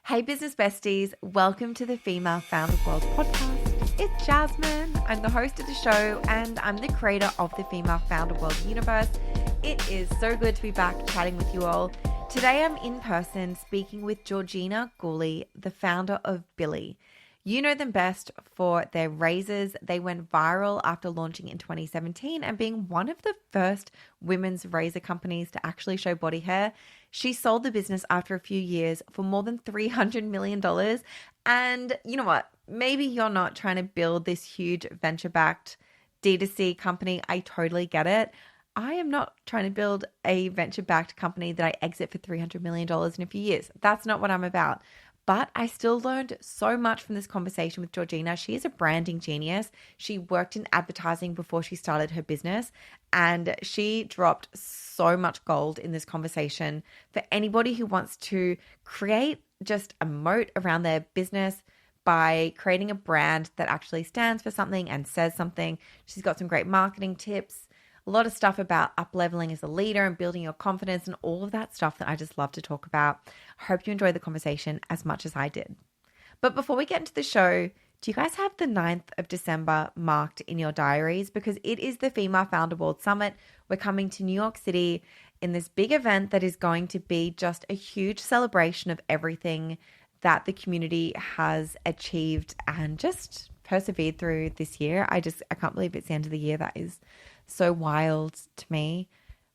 Hey business besties, welcome to the Female Founder World podcast. It's Jasmine. I'm the host of the show and I'm the creator of the Female Founder World universe. It is so good to be back chatting with you all. Today I'm in person speaking with Georgina Gooley, the founder of Billie. You know them best for their razors. They went viral after launching in 2017 and being one of the first women's razor companies to actually show body hair. She sold the business after a few years for more than $300 million. And you know what? Maybe you're not trying to build this huge venture-backed D2C company. I totally get it. I am not trying to build a venture-backed company that I exit for $300 million in a few years. That's not what I'm about. But I still learned so much from this conversation with Georgina. She is a branding genius. She worked in advertising before she started her business, and she dropped so much gold in this conversation for anybody who wants to create just a moat around their business by creating a brand that actually stands for something and says something. She's got some great marketing tips. A lot of stuff about up-leveling as a leader and building your confidence and all of that stuff that I just love to talk about. I hope you enjoyed the conversation as much as I did. But before we get into the show, do you guys have the 9th of December marked in your diaries? Because it is the Female Founder World Summit. We're coming to New York City in this big event that is going to be just a huge celebration of everything that the community has achieved and just persevered through this year. I can't believe it's the end of the year. That is so wild to me.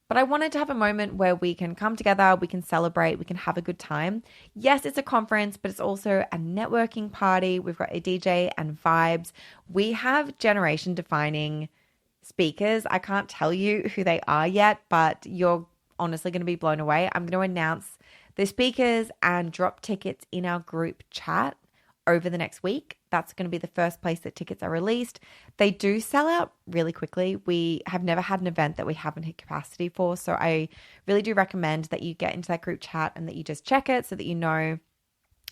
But I wanted to have a moment where we can come together, we can celebrate, we can have a good time. Yes, it's a conference, but it's also a networking party. We've got a DJ and vibes. We have generation defining speakers. I can't tell you who they are yet, but you're honestly going to be blown away. I'm going to announce the speakers and drop tickets in our group chat over the next week. That's going to be the first place that tickets are released. They do sell out really quickly. We have never had an event that we haven't hit capacity for. So I really do recommend that you get into that group chat and that you just check it so that you know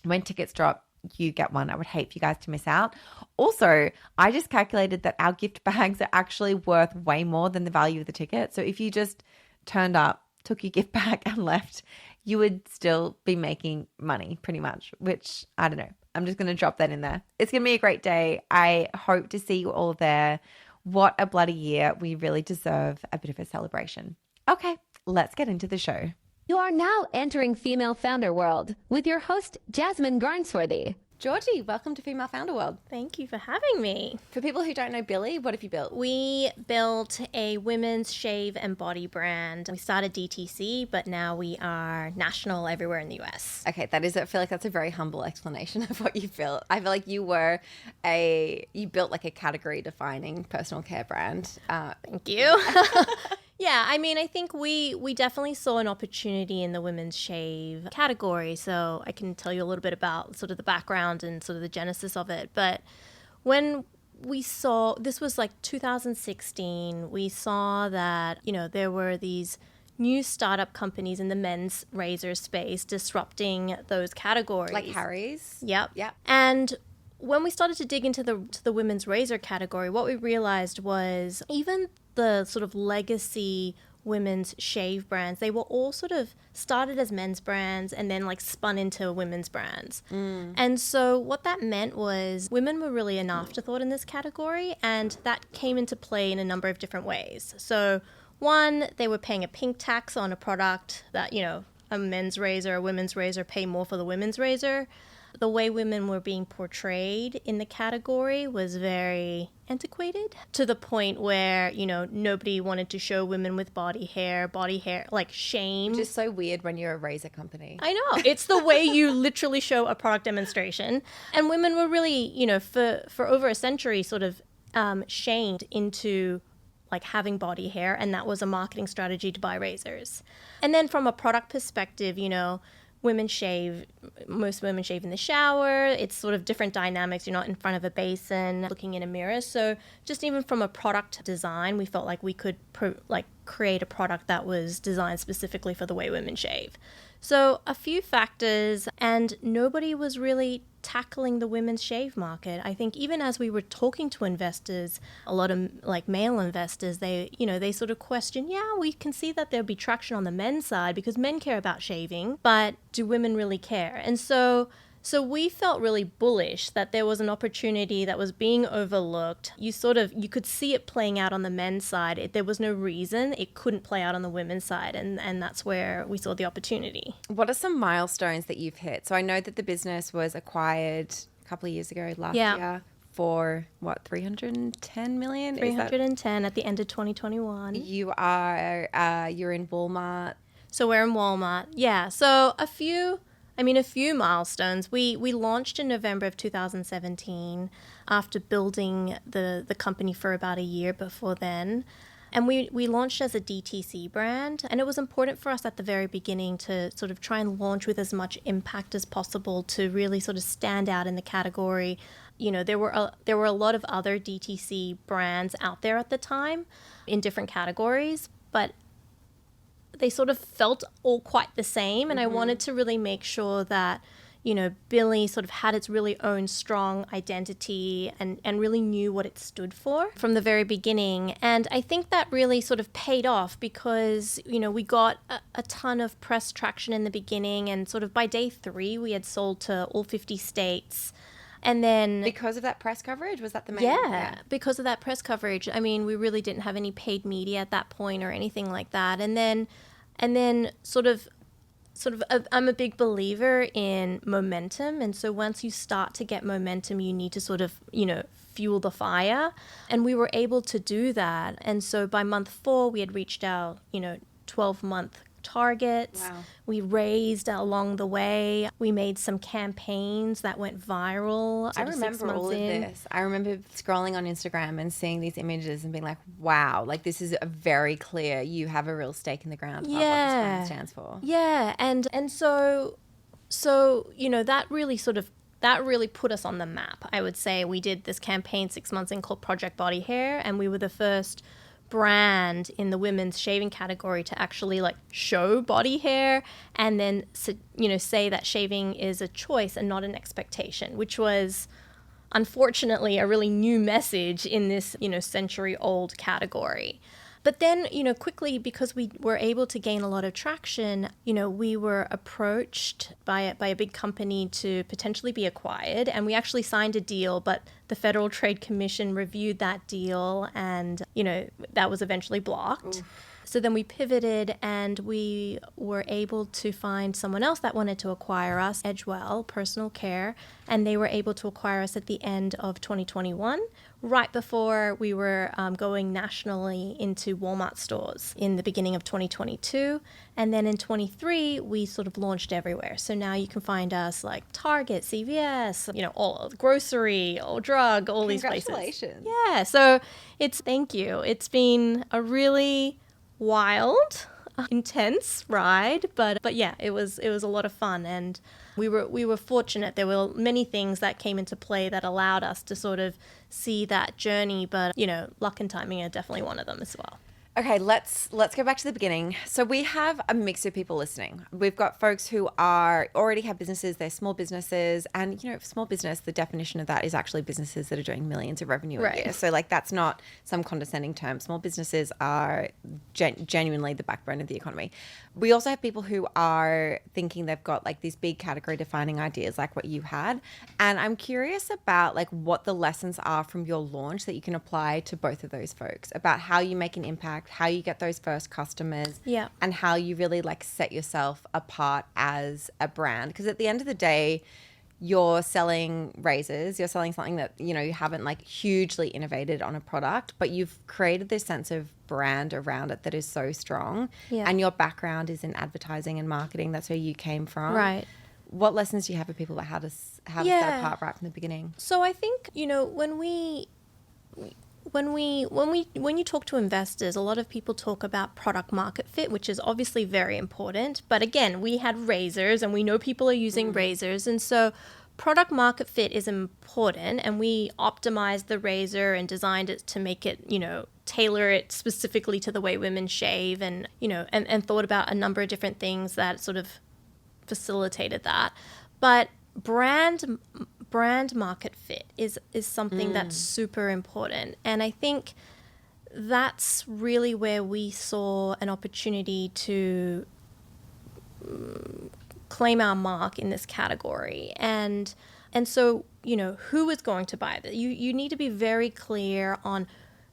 when tickets drop, you get one. I would hate for you guys to miss out. Also, I just calculated that our gift bags are actually worth way more than the value of the ticket. So if you just turned up, took your gift bag and left, you would still be making money pretty much, which I don't know. I'm just going to drop that in there. It's going to be a great day. I hope to see you all there. What a bloody year. We really deserve a bit of a celebration. Okay, let's get into the show. You are now entering Female Founder World with your host, Jasmine Garnsworthy. Georgie, welcome to Female Founder World. Thank you for having me. For people who don't know Billie, what have you built? We built a women's shave and body brand. We started DTC, but now we are national everywhere in the US. Okay, I feel like that's a very humble explanation of what you built. I feel like you built like a category defining personal care brand. Thank you. Yeah, I mean, I think we definitely saw an opportunity in the women's shave category. So I can tell you a little bit about sort of the background and sort of the genesis of it. But when we saw, this was like 2016, we saw that, there were these new startup companies in the men's razor space disrupting those categories. Like Harry's? Yep. And when we started to dig into the women's razor category, what we realized was even the sort of legacy women's shave brands, they were all sort of started as men's brands and then like spun into women's brands. And so what that meant was women were really an afterthought in this category, and that came into play in a number of different ways. So one, they were paying a pink tax on a product that, a men's razor, a women's razor, pay more for the women's razor. The way women were being portrayed in the category was very antiquated, to the point where, nobody wanted to show women with body hair, like shame. Which is so weird when you're a razor company. I know. It's the way you literally show a product demonstration. And women were really, for over a century sort of shamed into like having body hair. And that was a marketing strategy to buy razors. And then from a product perspective, most women shave in the shower. It's sort of different dynamics. You're not in front of a basin looking in a mirror. So just even from a product design, we felt like we could create a product that was designed specifically for the way women shave. So a few factors, and nobody was really tackling the women's shave market. I think even as we were talking to investors, a lot of like male investors, they sort of question, yeah, we can see that there'll be traction on the men's side because men care about shaving, but do women really care? And so So we felt really bullish that there was an opportunity that was being overlooked. You could see it playing out on the men's side. There was no reason it couldn't play out on the women's side. And that's where we saw the opportunity. What are some milestones that you've hit? So I know that the business was acquired a couple of years ago, last year, for what, 310 million? 310 at the end of 2021. You're in Walmart. So we're in Walmart. Yeah. So a few milestones. We launched in November of 2017 after building the company for about a year before then. And we launched as a DTC brand. And it was important for us at the very beginning to sort of try and launch with as much impact as possible to really sort of stand out in the category. You know, there were a lot of other DTC brands out there at the time in different categories, but they sort of felt all quite the same. And I wanted to really make sure that, you know, Billie sort of had its really own strong identity and really knew what it stood for from the very beginning. And I think that really sort of paid off because, you know, we got a ton of press traction in the beginning, and sort of by day 3, we had sold to all 50 states. And then Because of that press coverage? Was that the main? Yeah, because of that press coverage. I mean, we really didn't have any paid media at that point or anything like that. And then sort of I'm a big believer in momentum. And so once you start to get momentum, you need to sort of, you know, fuel the fire. And we were able to do that. And so by month 4, we had reached our, you know, 12-month targets. Wow. We raised along the way. We made some campaigns that went viral. I remember all of this. I remember scrolling on Instagram and seeing these images and being like, wow, like this is a very clear, you have a real stake in the ground about what this brand stands for. Yeah. And so, you know, that really put us on the map. I would say we did this campaign 6 months in called Project Body Hair, and we were the first brand in the women's shaving category to actually like show body hair and then, you know, say that shaving is a choice and not an expectation, which was unfortunately a really new message in this, you know, century-old category. But then, you know, quickly, because we were able to gain a lot of traction, you know, we were approached by a big company to potentially be acquired. And we actually signed a deal, but the Federal Trade Commission reviewed that deal and, you know, that was eventually blocked. Ooh. So then we pivoted and we were able to find someone else that wanted to acquire us, Edgewell Personal Care, and they were able to acquire us at the end of 2021, right before we were going nationally into Walmart stores in the beginning of 2022. And then in 23, we sort of launched everywhere. So now you can find us like Target, CVS, you know, all grocery, all drug, all these places. Congratulations. Yeah. So thank you. It's been a really wild, intense ride, but yeah, it was a lot of fun, and we were fortunate. There were many things that came into play that allowed us to sort of see that journey, but you know, luck and timing are definitely one of them as well. Okay, let's go back to the beginning. So we have a mix of people listening. We've got folks who already have businesses, they're small businesses, and you know, small business, the definition of that is actually businesses that are doing millions of revenue a year. So like that's not some condescending term. Small businesses are genuinely the backbone of the economy. We also have people who are thinking they've got like these big category defining ideas like what you had. And I'm curious about like what the lessons are from your launch that you can apply to both of those folks, about how you make an impact, how you get those first customers, and how you really like set yourself apart as a brand. Because at the end of the day, you're selling razors, you're selling something that, you know, you haven't like hugely innovated on a product, but you've created this sense of brand around it that is so strong. And your background is in advertising and marketing. That's where you came from. Right. What lessons do you have for people about how to set apart right from the beginning? So I think, you know, when you talk to investors, a lot of people talk about product market fit, which is obviously very important. But again, we had razors and we know people are using razors. And so product market fit is important. And we optimized the razor and designed it to make it, you know, tailor it specifically to the way women shave, and, you know, and thought about a number of different things that sort of facilitated that. But brand market fit is something that's super important. And I think that's really where we saw an opportunity to claim our mark in this category. And so, who is going to buy that? You need to be very clear on,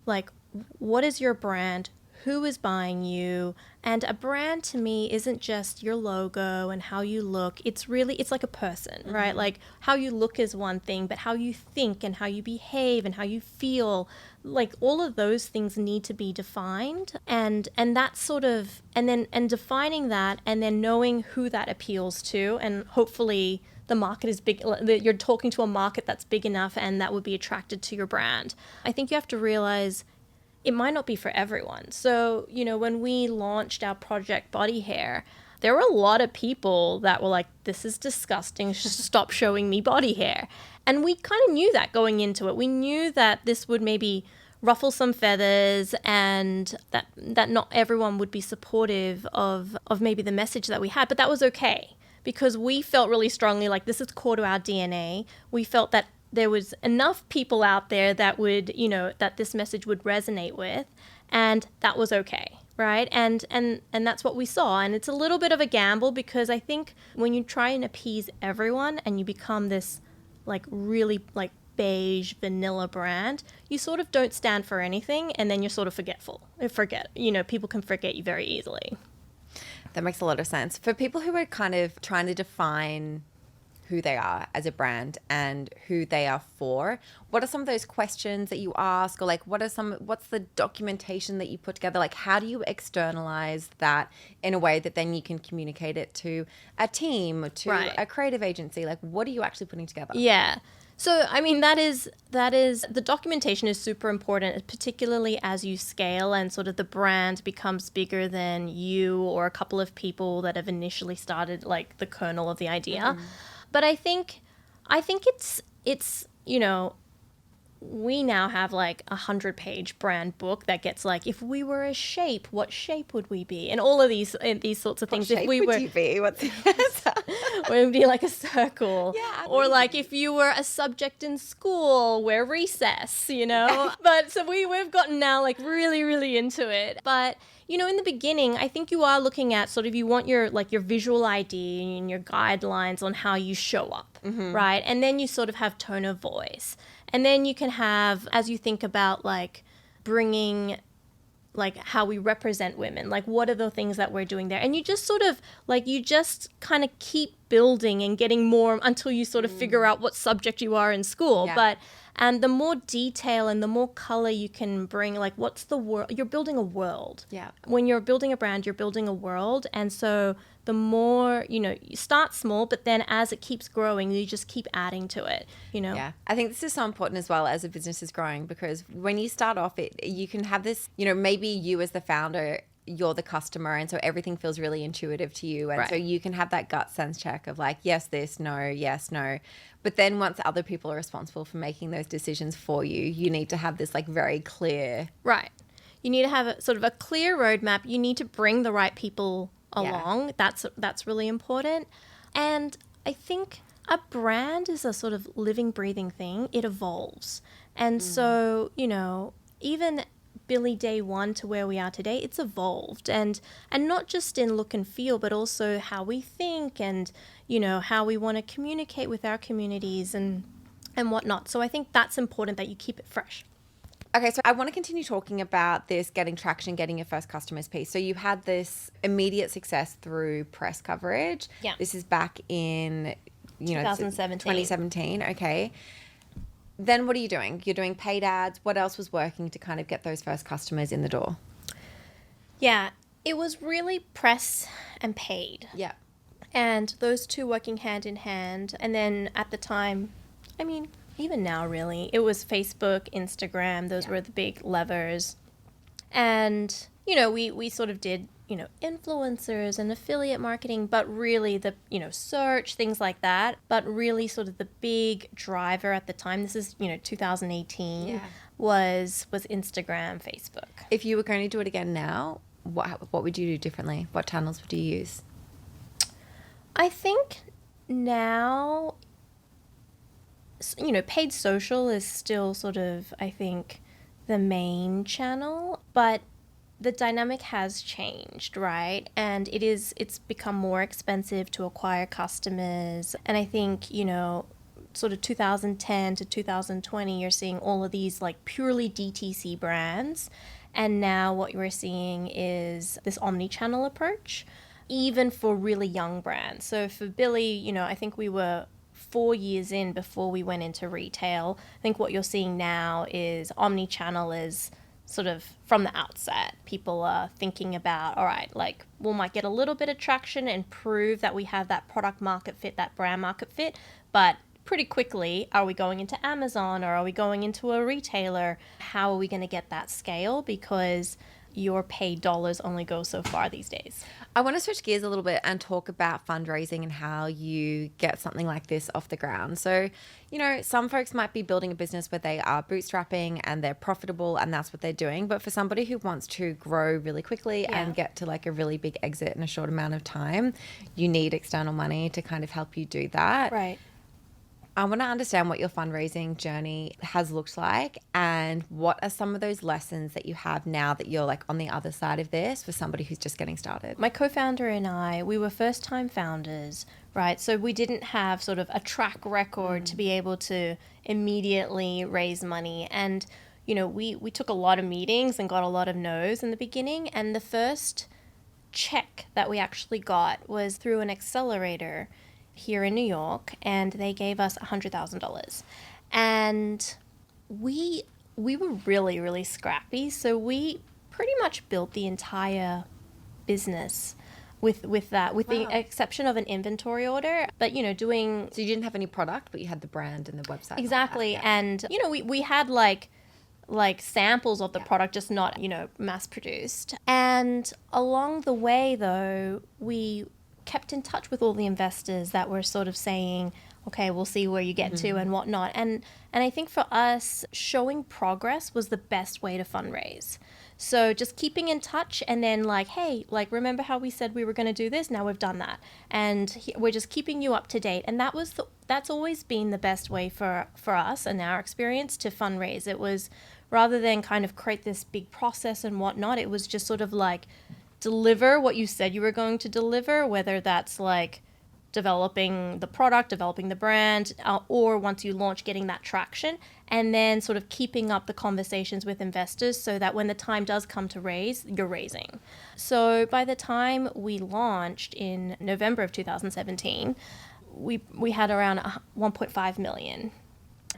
like, what is your brand? Who is buying you? And a brand to me isn't just your logo and how you look. It's like a person, right? Like, how you look is one thing, but how you think and how you behave and how you feel, like, all of those things need to be defined. And that's sort of, and defining that, and then knowing who that appeals to, and hopefully the market is big, that you're talking to a market that's big enough and that would be attracted to your brand. I think you have to realize it might not be for everyone. So, when we launched our project body hair, there were a lot of people that were like, this is disgusting, stop showing me body hair. And we kind of knew that going into it. We knew that this would maybe ruffle some feathers, and that not everyone would be supportive of maybe the message that we had, but that was okay. Because we felt really strongly like this is core to our DNA. We felt that there was enough people out there that would, that this message would resonate with, and that was okay, right? And that's what we saw. And it's a little bit of a gamble, because I think when you try and appease everyone and you become this like really like beige vanilla brand, you sort of don't stand for anything, and then you're sort of people can forget you very easily. That makes a lot of sense. For people who are kind of trying to define who they are as a brand and who they are for, what are some of those questions that you ask, or like what's the documentation that you put together? Like, how do you externalize that in a way that then you can communicate it to a team, to a creative agency? Like, what are you actually putting together? Yeah. So, I mean, that is the documentation is super important, particularly as you scale and sort of the brand becomes bigger than you or a couple of people that have initially started like the kernel of the idea. But I think it's we now have like 100-page brand book that gets like, if we were a shape, what shape would we be? And all of these sorts of things. What shape would you be? What's the answer? We'd be like a circle. Yeah. Or like if you were a subject in school, we're recess, But so we've gotten now like really, really into it. But in the beginning, I think you are looking at sort of, you want your visual ID and your guidelines on how you show up, right? And then you sort of have tone of voice. And then you can have, as you think about like bringing like how we represent women, like what are the things that we're doing there? And you just sort of like, you just kind of keep building and getting more until you sort of figure out what subject you are in school. Yeah. And the more detail and the more color you can bring, like what's the world, you're building a world. Yeah. When you're building a brand, you're building a world. And so the more, you start small, but then as it keeps growing, you just keep adding to it, Yeah. I think this is so important as well as a business is growing, because when you start off, you can have this, maybe you as the founder, you're the customer, and so everything feels really intuitive to you, and so you can have that gut sense check of like, yes, this, no, yes, no. But then once other people are responsible for making those decisions for you, you need to have this like very clear. Right. You need to have a sort of a clear roadmap. You need to bring the right people along. That's really important. And I think a brand is a sort of living, breathing thing. It evolves. And so, even Billie day one to where we are today, it's evolved, and not just in look and feel, but also how we think and how we want to communicate with our communities and whatnot. So I think that's important, that you keep it fresh. Okay, so I want to continue talking about this getting traction, getting your first customers piece. So you had this immediate success through press coverage. Yeah. This is back in 2017. Okay. Then what are you doing? You're doing paid ads. What else was working to kind of get those first customers in the door? Yeah, it was really press and paid. Yeah. And those two working hand in hand. And then at the time, I mean, even now really, it was Facebook, Instagram. Those were the big levers. And, we sort of did, influencers and affiliate marketing, but really the, search, things like that. But really sort of the big driver at the time, this is, 2018, was Instagram, Facebook. If you were going to do it again now, what would you do differently? What channels would you use? I think now, paid social is still sort of, I think, the main channel, but the dynamic has changed, right? And it's become more expensive to acquire customers. And I think, sort of 2010 to 2020, you're seeing all of these like purely DTC brands. And now what you're seeing is this omni-channel approach, even for really young brands. So for Billie, I think we were 4 years in before we went into retail. I think what you're seeing now is omni-channel is sort of from the outset. People are thinking about, all right, like we might get a little bit of traction and prove that we have that product market fit, that brand market fit, but pretty quickly, are we going into Amazon or are we going into a retailer? How are we going to get that scale? Because your paid dollars only go so far these days. I want to switch gears a little bit and talk about fundraising and how you get something like this off the ground. So, some folks might be building a business where they are bootstrapping and they're profitable and that's what they're doing. But for somebody who wants to grow really quickly and get to like a really big exit in a short amount of time, you need external money to kind of help you do that. Right. I want to understand what your fundraising journey has looked like and what are some of those lessons that you have now that you're like on the other side of this for somebody who's just getting started. My co-founder and I, we were first-time founders, right? So we didn't have sort of a track record to be able to immediately raise money. And, we took a lot of meetings and got a lot of no's in the beginning. And the first check that we actually got was through an accelerator here in New York, and they gave us $100,000. And we were really, really scrappy. So we pretty much built the entire business with the exception of an inventory order. But, doing... So you didn't have any product, but you had the brand and the website. Exactly. And, we had like samples of the product, just not, mass produced. And along the way, though, we kept in touch with all the investors that were sort of saying, okay, we'll see where you get to and whatnot. And I think for us, showing progress was the best way to fundraise. So just keeping in touch and then like, hey, like, remember how we said we were going to do this? Now we've done that. And we're just keeping you up to date. And that's always been the best way for us and our experience to fundraise. It was rather than kind of create this big process and whatnot, it was just sort of like, deliver what you said you were going to deliver, whether that's like developing the product, developing the brand, or once you launch, getting that traction, and then sort of keeping up the conversations with investors so that when the time does come to raise, you're raising. So by the time we launched in November of 2017, we had around 1.5 million.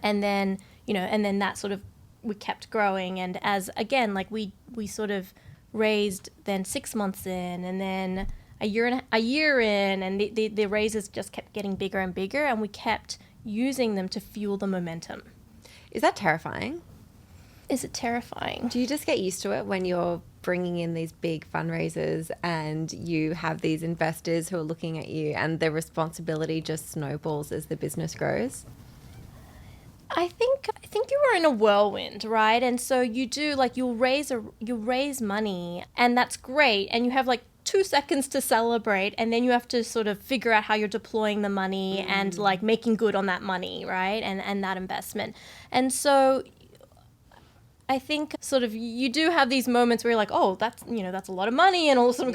And then, and then that sort of, we kept growing. And as, again, like we sort of raised then 6 months in, and then a year in, and the raises just kept getting bigger and bigger, and we kept using them to fuel the momentum. Is that terrifying? Is it terrifying? Do you just get used to it when you're bringing in these big fundraisers and you have these investors who are looking at you and the responsibility just snowballs as the business grows? I think you were in a whirlwind, right? And so you do, like, you'll raise money, and that's great, and you have like 2 seconds to celebrate, and then you have to sort of figure out how you're deploying the money and like making good on that money, right? And that investment. And so I think sort of you do have these moments where you're like, oh, that's a lot of money, and all of a sudden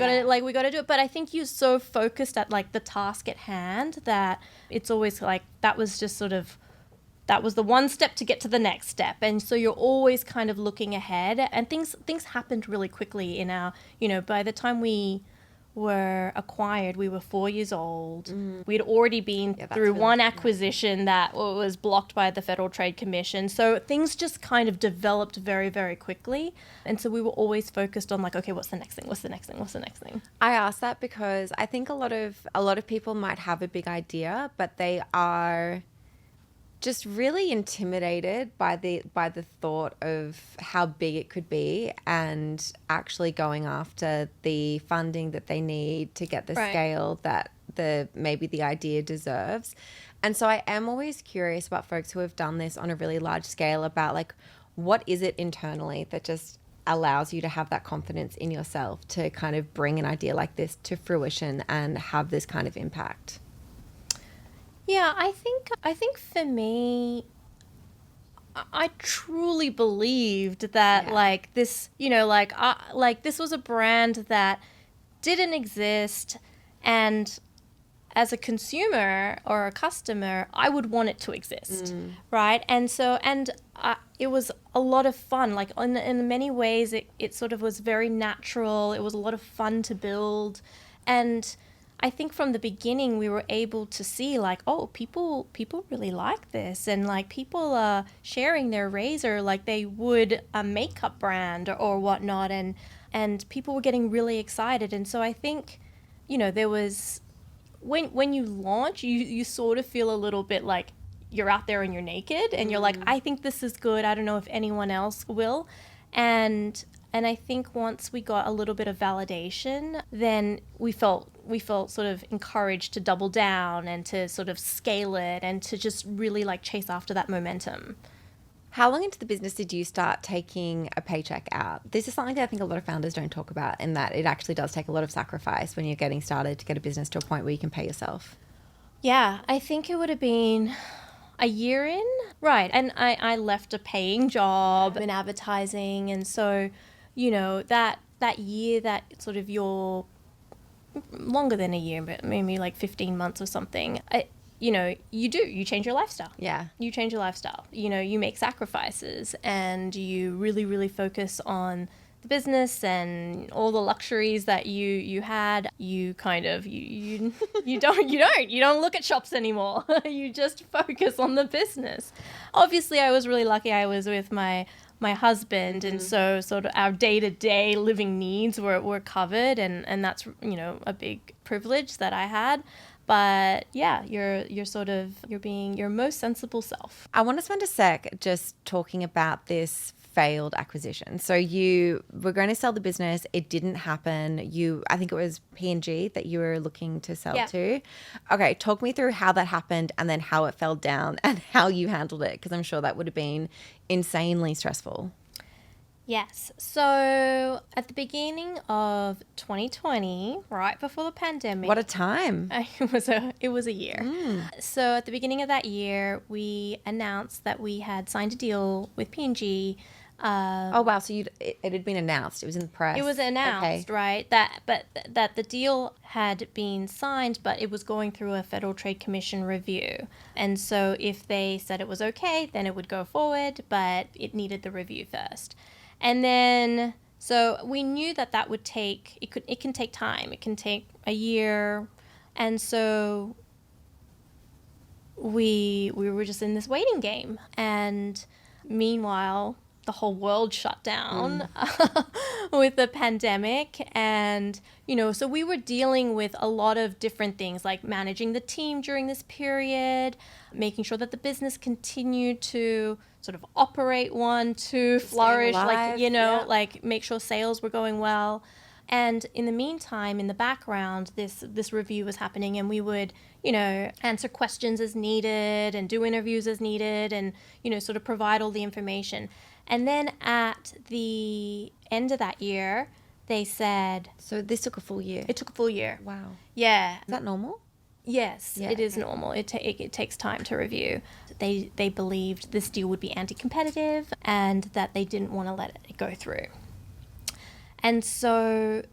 we got to do it. But I think you're so focused at like the task at hand that it's always like that was the one step to get to the next step. And so you're always kind of looking ahead, and things happened really quickly in our, by the time we were acquired, we were 4 years old. We'd already been through one acquisition that was blocked by the Federal Trade Commission. So things just kind of developed very, very quickly. And so we were always focused on like, okay, what's the next thing? What's the next thing? What's the next thing? I ask that because I think a lot of people might have a big idea, but they are just really intimidated by the thought of how big it could be and actually going after the funding that they need to get the scale that maybe the idea deserves. And so I am always curious about folks who have done this on a really large scale about like, what is it internally that just allows you to have that confidence in yourself to kind of bring an idea like this to fruition and have this kind of impact? Yeah, I think for me, I truly believed that like this, like this was a brand that didn't exist, and as a consumer or a customer, I would want it to exist, right? And so, it was a lot of fun. Like in many ways, it sort of was very natural. It was a lot of fun to build, and I think from the beginning we were able to see like, oh, people really like this, and like people are sharing their razor like they would a makeup brand or whatnot, and people were getting really excited. And so I think, there was, when you launch, you sort of feel a little bit like you're out there and you're naked, and you're like, I think this is good. I don't know if anyone else will. And I think once we got a little bit of validation, then we felt sort of encouraged to double down and to sort of scale it and to just really like chase after that momentum. How long into the business did you start taking a paycheck out? This is something that I think a lot of founders don't talk about, in that it actually does take a lot of sacrifice when you're getting started to get a business to a point where you can pay yourself. Yeah, I think it would have been a year in. Right. And I left a paying job in advertising. And so, that year, that sort of your longer than a year, but maybe like 15 months or something, you change your lifestyle. Yeah. You change your lifestyle. You make sacrifices, and you really, really focus on the business and all the luxuries that you had. You kind of, you don't look at shops anymore. You just focus on the business. Obviously, I was really lucky. I was with my husband, and so sort of our day-to-day living needs were covered, and that's, a big privilege that I had. But yeah, you're being your most sensible self. I want to spend a sec just talking about this failed acquisition. So you were going to sell the business. It didn't happen. I think it was P&G that you were looking to sell to. Okay, talk me through how that happened, and then how it fell down and how you handled it, because I'm sure that would have been insanely stressful. Yes. So at the beginning of 2020, right before the pandemic. What a time. It was a year. So at the beginning of that year, we announced that we had signed a deal with P&G. Oh, wow. So it had been announced. It was in the press. It was announced, right? That the deal had been signed, but it was going through a Federal Trade Commission review. And so if they said it was okay, then it would go forward, but it needed the review first. And then, so we knew that would take, it can take time. It can take a year. And so we were just in this waiting game. And meanwhile, the whole world shut down with the pandemic. And, so we were dealing with a lot of different things, like managing the team during this period, making sure that the business continued to sort of operate, to flourish, like make sure sales were going well. And in the meantime, in the background, this review was happening, and we would, answer questions as needed and do interviews as needed, and, sort of provide all the information. And then at the end of that year, they said... So this took a full year? It took a full year. Wow. Yeah. Is that normal? Yes, it is normal. It takes time to review. They believed this deal would be anti-competitive, and that they didn't want to let it go through. And so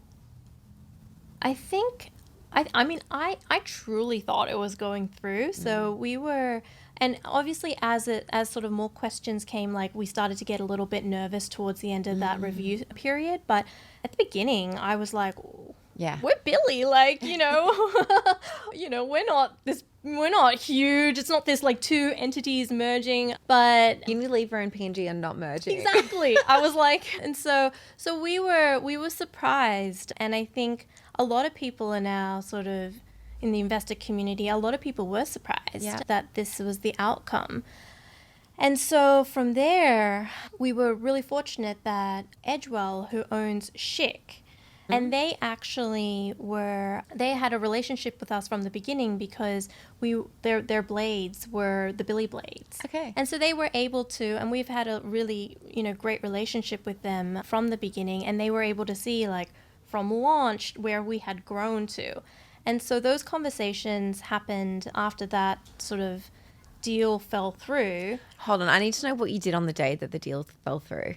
I think, I truly thought it was going through. So we were, and obviously as sort of more questions came, like we started to get a little bit nervous towards the end of that review period. But at the beginning, I was like, yeah, we're Billie, like, we're not huge. It's not this like two entities merging, but Unilever and P&G are not merging. Exactly. I was like, and so we were surprised. And I think a lot of people are now sort of in the investor community, a lot of people were surprised that this was the outcome. And so from there, we were really fortunate that Edgewell, who owns Schick, and they actually they had a relationship with us from the beginning, because their blades were the Billie blades. Okay. And so they were able to, and we've had a really, great relationship with them from the beginning, and they were able to see, like, from launch where we had grown to. And so those conversations happened after that sort of deal fell through. Hold on, I need to know what you did on the day that the deal fell through.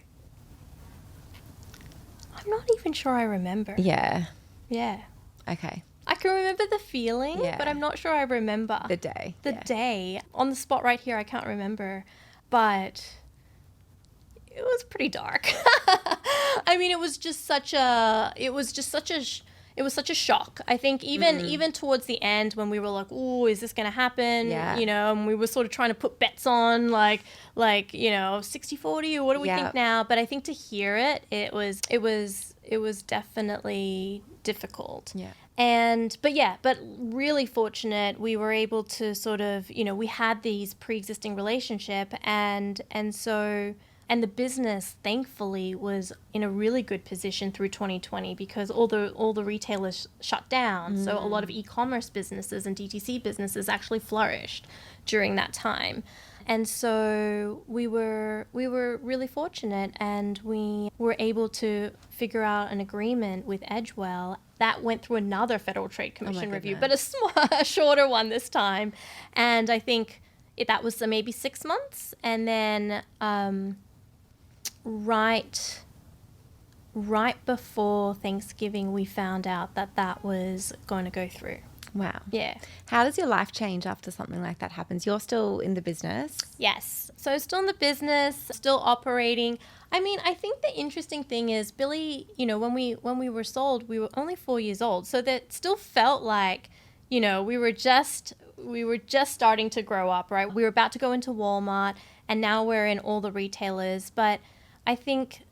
I'm not even sure I remember. Yeah. Yeah. Okay. I can remember the feeling, Yeah. but I'm not sure I remember The day. the day. On the spot right here, I can't remember, but it was pretty dark. I mean, it was such a shock. I think even towards the end when we were like, "Oh, is this going to happen?" Yeah. You know, and we were sort of trying to put bets on like 60-40 or what do we think now? But I think to hear it was definitely difficult. Yeah. But really fortunate. We were able to sort of, we had these pre-existing relationship and the business thankfully was in a really good position through 2020 because all the retailers shut down. So a lot of e-commerce businesses and DTC businesses actually flourished during that time. And so we were really fortunate, and we were able to figure out an agreement with Edgewell that went through another Federal Trade Commission review, but a shorter one this time. And I think that was maybe 6 months, and then right before Thanksgiving, we found out that was going to go through. Wow. Yeah. How does your life change after something like that happens? You're still in the business? Yes. So still in the business, still operating. I mean, I think the interesting thing is Billie, when we were sold, we were only 4 years old. So that still felt like, we were just starting to grow up, right? We were about to go into Walmart, and now we're in all the retailers. But I think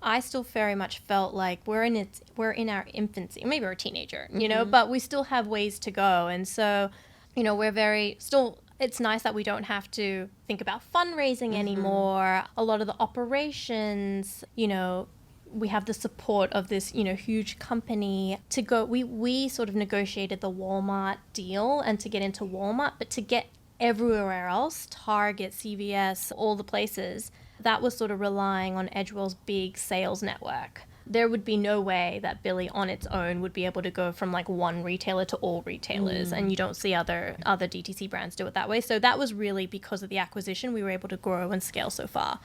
I still very much felt like we're in our infancy. Maybe we're a teenager, but we still have ways to go. And so, it's nice that we don't have to think about fundraising anymore. A lot of the operations, we have the support of this, huge company to go. We sort of negotiated the Walmart deal and to get into Walmart, but to get everywhere else, Target, CVS, all the places, that was sort of relying on Edgewell's big sales network. There would be no way that Billie on its own would be able to go from like one retailer to all retailers, and you don't see other DTC brands do it that way. So that was really because of the acquisition we were able to grow and scale so far.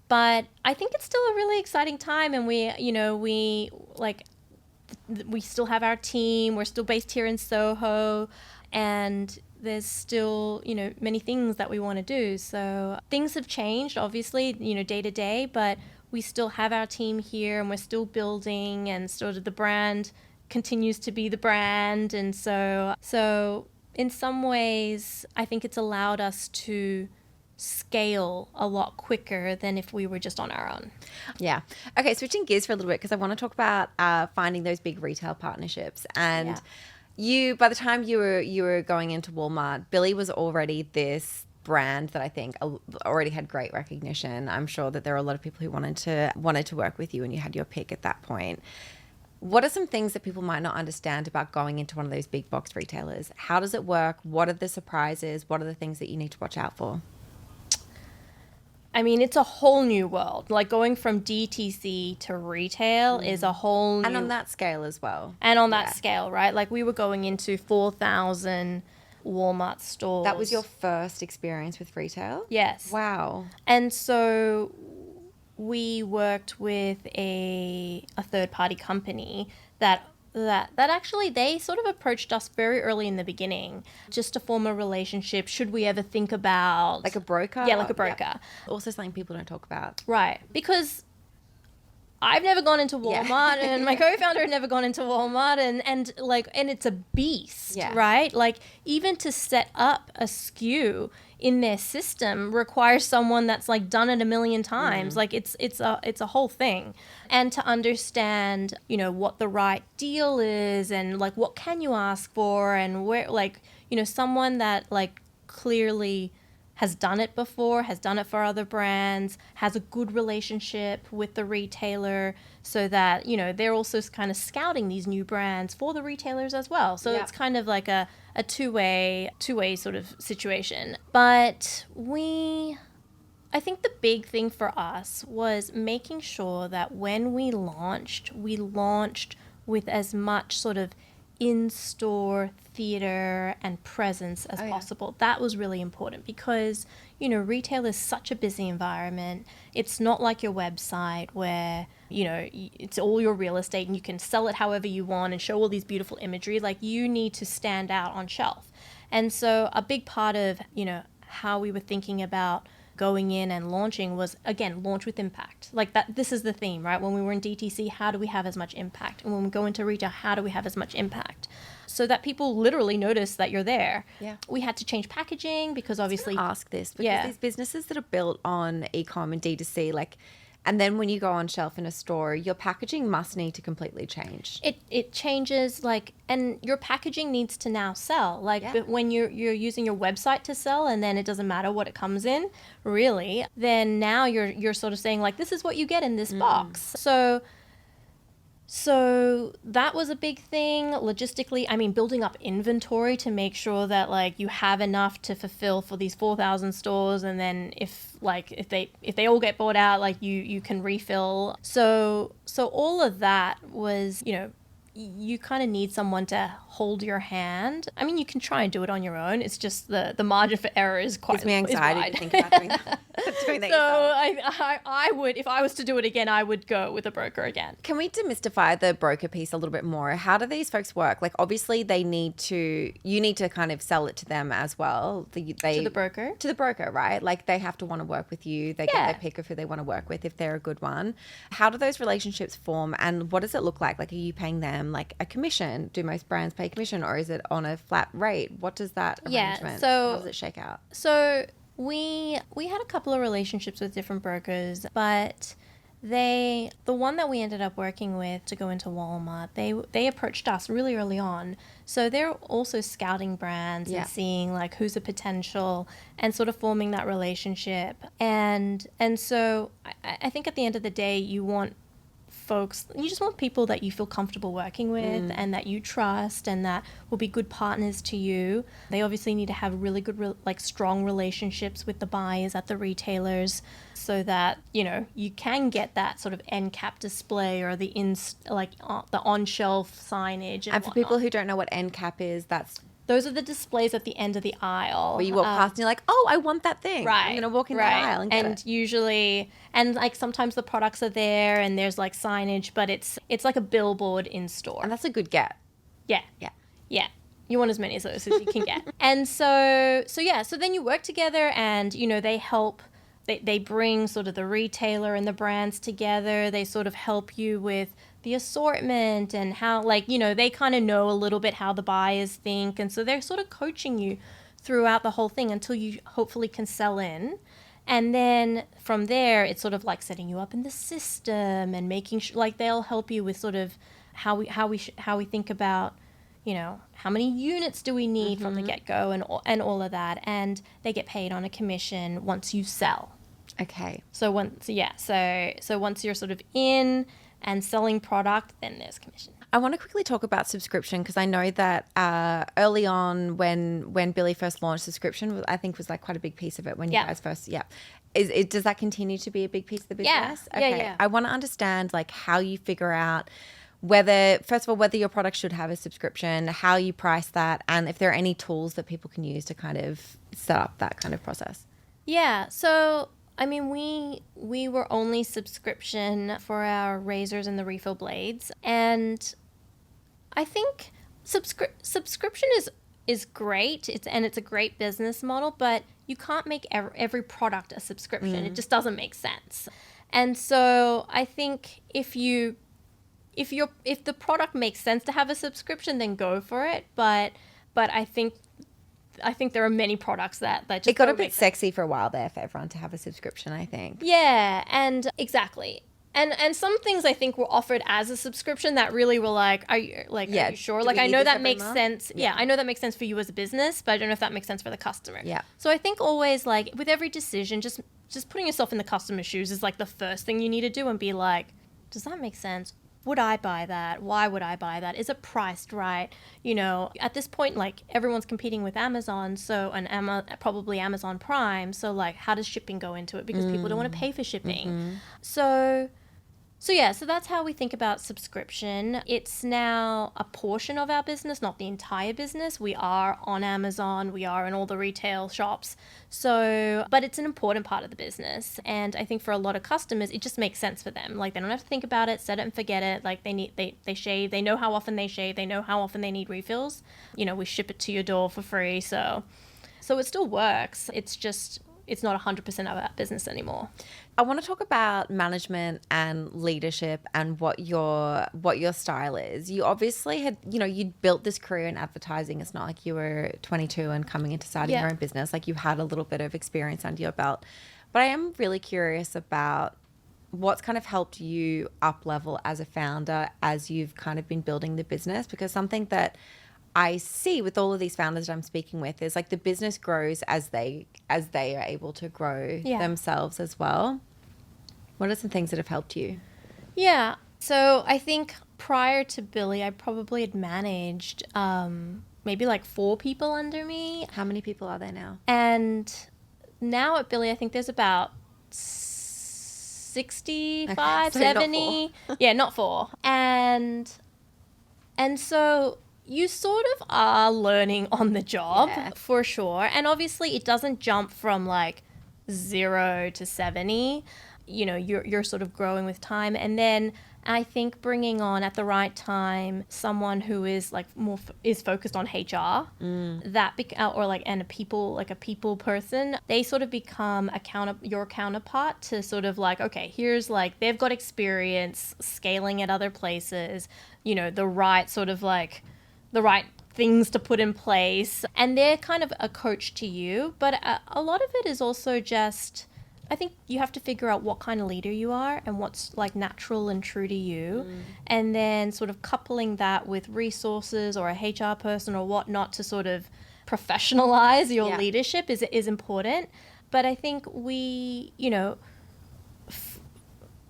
But I think it's still a really exciting time, and we still have our team. We're still based here in Soho, and there's still, many things that we want to do. So things have changed, obviously, day to day, but we still have our team here, and we're still building, and sort of the brand continues to be the brand. And so in some ways, I think it's allowed us to scale a lot quicker than if we were just on our own. Yeah. Okay, switching gears for a little bit, because I want to talk about finding those big retail partnerships. And by the time you were going into Walmart, Billie was already this brand that I think already had great recognition. I'm sure that there are a lot of people who wanted to work with you, and you had your pick at that point. What are some things that people might not understand about going into one of those big box retailers? How does it work? What are the surprises? What are the things that you need to watch out for? I mean, it's a whole new world. Like going from DTC to retail is a whole new... And on that scale as well. And on that scale, right? Like we were going into 4,000 Walmart stores. That was your first experience with retail? Yes. Wow. And so we worked with a third-party company that actually they sort of approached us very early in the beginning just to form a relationship. Should we ever think about... Like a broker? Yeah, like a broker. Yeah. Also something people don't talk about. Right. Because I've never gone into Walmart and my co-founder had never gone into Walmart and it's a beast, right? Like even to set up a SKU in their system requires someone that's like done it a million times. Like it's a whole thing. And to understand, what the right deal is and like what can you ask for and where, someone that like clearly has done it before, has done it for other brands, has a good relationship with the retailer so that, they're also kind of scouting these new brands for the retailers as well. So it's kind of like a two-way sort of situation. But I think the big thing for us was making sure that when we launched with as much sort of in-store theater and presence as possible. That was really important because, retail is such a busy environment. It's not like your website where, it's all your real estate and you can sell it however you want and show all these beautiful imagery. Like, you need to stand out on shelf. And so a big part of, how we were thinking about going in and launching was, again, launch with impact. Like that, this is the theme, right? When we were in DTC, how do we have as much impact? And when we go into retail, how do we have as much impact? So that people literally notice that you're there. Yeah. We had to change packaging because obviously... ask this because these businesses that are built on e-com and D2C, and then when you go on shelf in a store, your packaging must need to completely change. It changes, and your packaging needs to now sell. But when you're using your website to sell, and then it doesn't matter what it comes in, really, then now you're sort of saying, this is what you get in this box. So that was a big thing. Logistically, building up inventory to make sure that you have enough to fulfill for these 4,000 stores, and then if they all get bought out, you can refill. So all of that was, you kind of need someone to hold your hand. You can try and do it on your own. It's just the margin for error is quite. Gives me anxiety to think about doing that. Doing that so I would, if I was to do it again, I would go with a broker again. Can we demystify the broker piece a little bit more? How do these folks work? Obviously you need to kind of sell it to them as well. To the broker? To the broker, right? They have to want to work with you. They get their pick of who they want to work with if they're a good one. How do those relationships form, and what does it look like? Are you paying them a commission? Do most brands pay commission, or is it on a flat rate? What does that arrangement, how does it shake out? So we had a couple of relationships with different brokers, but the one that we ended up working with to go into Walmart, they approached us really early on. So they're also scouting brands and seeing who's a potential and sort of forming that relationship. And so I think at the end of the day, you just want people that you feel comfortable working with and that you trust and that will be good partners to you. They obviously need to have really good, strong relationships with the buyers at the retailers so that, you can get that sort of end cap display or the on-shelf signage. And for people who don't know what end cap is, those are the displays at the end of the aisle. Where you walk past and you're like, oh, I want that thing. Right. I'm going to walk in the aisle and get it. Usually, sometimes the products are there and there's signage, but it's like a billboard in store. And that's a good get. Yeah. You want as many of those as you can get. And so then you work together and, they help. They bring sort of the retailer and the brands together. They sort of help you with the assortment and how, they kind of know a little bit how the buyers think. And so they're sort of coaching you throughout the whole thing until you hopefully can sell in. And then from there, it's sort of setting you up in the system and making sure, they'll help you with sort of how we think about, how many units do we need from the get-go and all of that. And they get paid on a commission once you sell. Okay. So once you're sort of in and selling product, then there's commission. I want to quickly talk about subscription because I know that early on when Billie first launched subscription, I think was quite a big piece of it when you guys first, does that continue to be a big piece of the business? Yeah. Okay. Yeah. I want to understand how you figure out whether your product should have a subscription, how you price that, and if there are any tools that people can use to kind of set up that kind of process. Yeah. So we were only subscription for our razors and the refill blades. And I think subscription is great. It's a great business model, but you can't make every product a subscription. It just doesn't make sense. And so I think if the product makes sense to have a subscription, then go for it. But I think there are many products that just it got a bit sexy for a while there for everyone to have a subscription, I think. Yeah, and exactly. And some things I think were offered as a subscription that really were are you sure? I know that makes sense. Yeah, I know that makes sense for you as a business, but I don't know if that makes sense for the customer. Yeah. So I think always with every decision, just putting yourself in the customer's shoes is the first thing you need to do and be does that make sense? Would I buy that? Why would I buy that? Is it priced right? At this point, everyone's competing with Amazon, probably Amazon Prime. So how does shipping go into it? Because people don't want to pay for shipping. So So that's how we think about subscription. It's now a portion of our business, not the entire business. We are on Amazon, we are in all the retail shops. So, but it's an important part of the business. And I think for a lot of customers, it just makes sense for them. Like they don't have to think about it, set it and forget it. Like they shave, they know how often they shave, they know how often they need refills. You know, we ship it to your door for free. So it still works. It's not 100% of our business anymore. I want to talk about management and leadership and what your style is. You obviously had, you'd built this career in advertising. It's not like you were 22 and coming into starting your own business. Like you had a little bit of experience under your belt. But I am really curious about what's kind of helped you up level as a founder as you've kind of been building the business, because something that I see with all of these founders that I'm speaking with is like the business grows as they are able to grow themselves as well. What are some things that have helped you? Yeah. So I think prior to Billie, I probably had managed maybe like 4 people under me. How many people are there now? And now at Billie, I think there's about 65, okay, so 70. Not 4. And so you sort of are learning on the job for sure. And obviously it doesn't jump from like 0 to 70. You know, you're sort of growing with time. And then I think bringing on at the right time someone who is like more is focused on HR, and a people person, they sort of become your counterpart to sort of like, okay, here's like they've got experience scaling at other places, you know, the right things to put in place, and they're kind of a coach to you. But a lot of it is also just, I think you have to figure out what kind of leader you are and what's like natural and true to you. And then sort of coupling that with resources or a HR person or whatnot to sort of professionalize your leadership is important. But I think we, you know,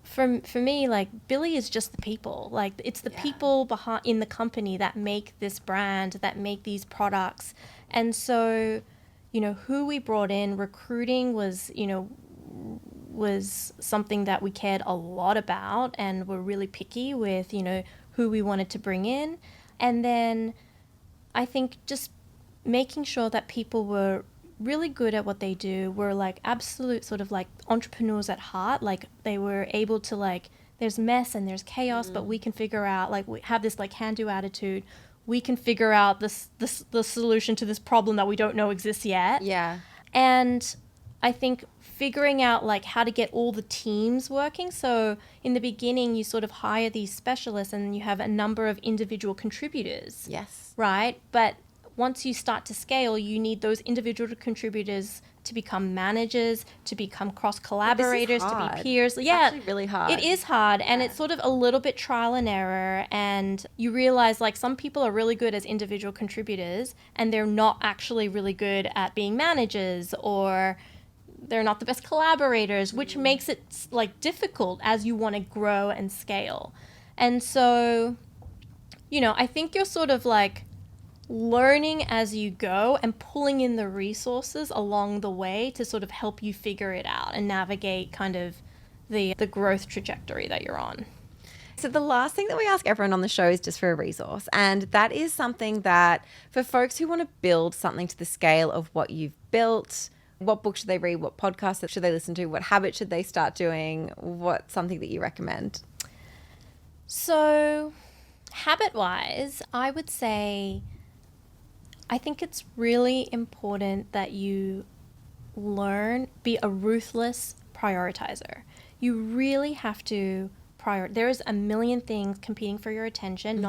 for me, like Billie is just the people. Like it's the people behind in the company that make this brand, that make these products. And so, you know, who we brought in, recruiting was something that we cared a lot about and were really picky with, you know, who we wanted to bring in. And then I think just making sure that people were really good at what they do, were like absolute sort of like entrepreneurs at heart. Like they were able to like, there's mess and there's chaos, but we can figure out, like we have this like can-do attitude. We can figure out the solution to this problem that we don't know exists yet. Yeah. And I think figuring out like how to get all the teams working. So in the beginning, you sort of hire these specialists and you have a number of individual contributors. Yes. Right? But once you start to scale, you need those individual contributors to become managers, to become cross-collaborators, to be peers. It's actually really hard. It is hard, and it's sort of a little bit trial and error, and you realize like some people are really good as individual contributors and they're not actually really good at being managers, or they're not the best collaborators, which makes it like difficult as you want to grow and scale. And so, you know, I think you're sort of like learning as you go and pulling in the resources along the way to sort of help you figure it out and navigate kind of the growth trajectory that you're on. So the last thing that we ask everyone on the show is just for a resource. And that is something that for folks who want to build something to the scale of what you've built, what book should they read? What podcast should they listen to? What habit should they start doing? What's something that you recommend? So habit-wise, I would say I think it's really important that you be a ruthless prioritizer. You really have to there's a million things competing for your attention,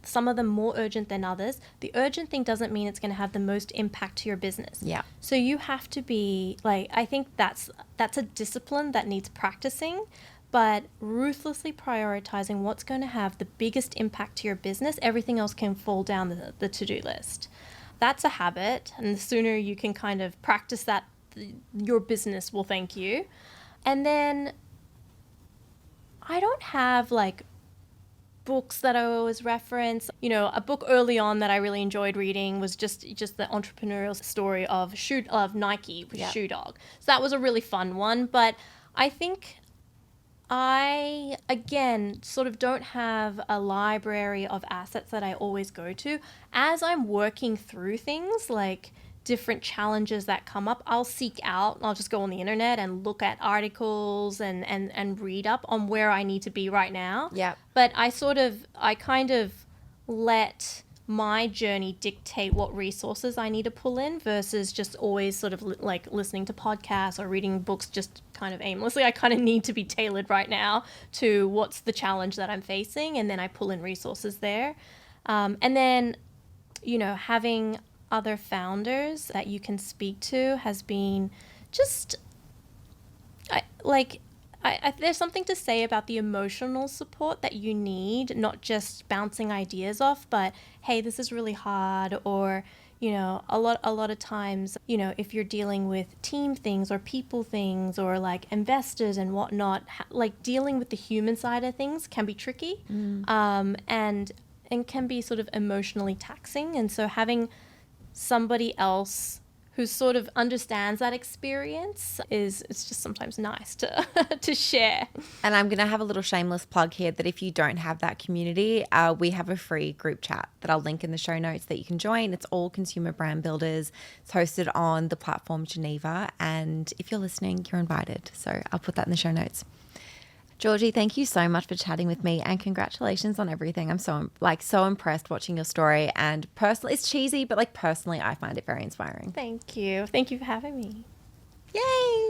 some of them more urgent than others. The urgent thing doesn't mean it's going to have the most impact to your business. Yeah. So you have to be like, I think that's a discipline that needs practicing, but ruthlessly prioritizing what's going to have the biggest impact to your business. Everything else can fall down the to-do list. That's a habit, and the sooner you can kind of practice that, your business will thank you. And then I don't have like books that I always reference. You know, a book early on that I really enjoyed reading was just the entrepreneurial story of Nike with Shoe Dog. So that was a really fun one. But I think I, again, sort of don't have a library of assets that I always go to. As I'm working through things like different challenges that come up, I'll seek out, I'll just go on the internet and look at articles and read up on where I need to be right now. Yeah. But I kind of let my journey dictate what resources I need to pull in versus just always sort of like listening to podcasts or reading books just kind of aimlessly. I kind of need to be tailored right now to what's the challenge that I'm facing, and then I pull in resources there. And then, having other founders that you can speak to has been just there's something to say about the emotional support that you need, not just bouncing ideas off, but hey, this is really hard, or a lot of times, if you're dealing with team things or people things or like investors and whatnot, like dealing with the human side of things can be tricky, and can be sort of emotionally taxing. And so having somebody else who sort of understands that experience it's just sometimes nice to to share. And I'm going to have a little shameless plug here that if you don't have that community, we have a free group chat that I'll link in the show notes that you can join. It's all consumer brand builders. It's hosted on the platform Geneva. And if you're listening, you're invited. So I'll put that in the show notes. Georgie, thank you so much for chatting with me, and congratulations on everything. I'm so impressed watching your story, and personally, it's cheesy, but personally, I find it very inspiring. Thank you for having me. Yay!